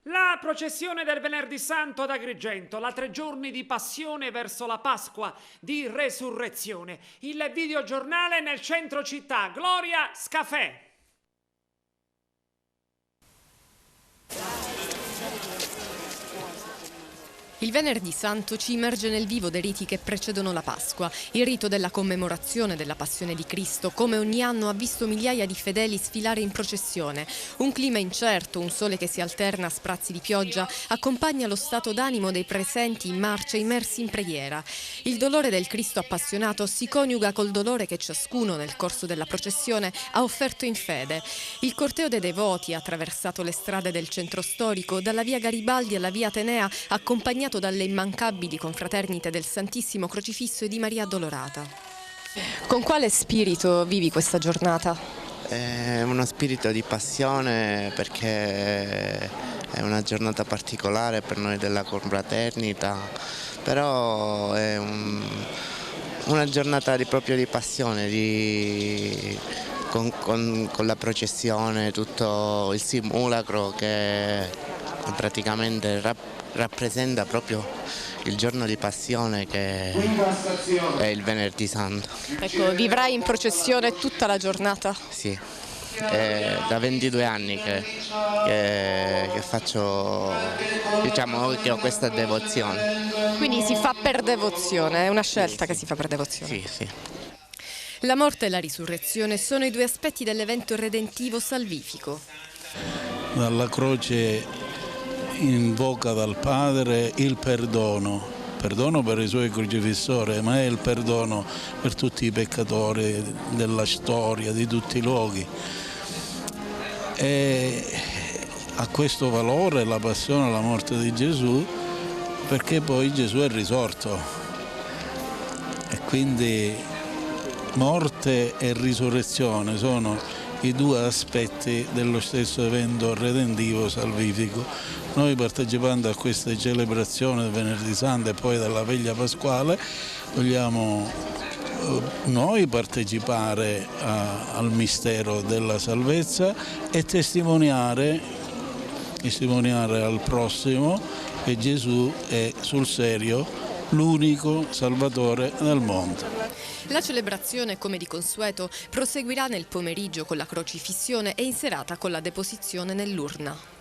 La processione del Venerdì Santo ad Agrigento, la 3 giorni di passione verso la Pasqua di Resurrezione. Il videogiornale nel centro città, Gloria Scafè. Il Venerdì Santo ci immerge nel vivo dei riti che precedono la Pasqua. Il rito della commemorazione della Passione di Cristo, come ogni anno, ha visto migliaia di fedeli sfilare in processione. Un clima incerto, un sole che si alterna a sprazzi di pioggia, accompagna lo stato d'animo dei presenti in marcia immersi in preghiera. Il dolore del Cristo appassionato si coniuga col dolore che ciascuno nel corso della processione ha offerto in fede. Il corteo dei devoti ha attraversato le strade del centro storico, dalla via Garibaldi alla via Atenea, accompagnato dalle immancabili confraternite del Santissimo Crocifisso e di Maria Addolorata. Con quale spirito vivi questa giornata? È uno spirito di passione, perché è una giornata particolare per noi della confraternita, però è una giornata proprio di passione, con la processione, tutto il simulacro che praticamente rappresenta proprio il giorno di passione, che è il Venerdì Santo. Ecco, vivrai in processione tutta la giornata? Sì, è da 22 anni che faccio, diciamo, che ho questa devozione. Quindi si fa per devozione, è una scelta che si fa per devozione? Sì, sì. La morte e la risurrezione sono i due aspetti dell'evento redentivo salvifico. Dalla croce invoca dal Padre il perdono per i suoi crocifissori, ma è il perdono per tutti i peccatori della storia, di tutti i luoghi. E ha questo valore la passione e la morte di Gesù, perché poi Gesù è risorto, e quindi morte e risurrezione sono i due aspetti dello stesso evento redentivo salvifico. Noi, partecipando a queste celebrazioni del Venerdì Santo e poi della veglia pasquale, vogliamo noi partecipare al mistero della salvezza e testimoniare al prossimo che Gesù è sul serio l'unico Salvatore del mondo. La celebrazione, come di consueto, proseguirà nel pomeriggio con la crocifissione e in serata con la deposizione nell'urna.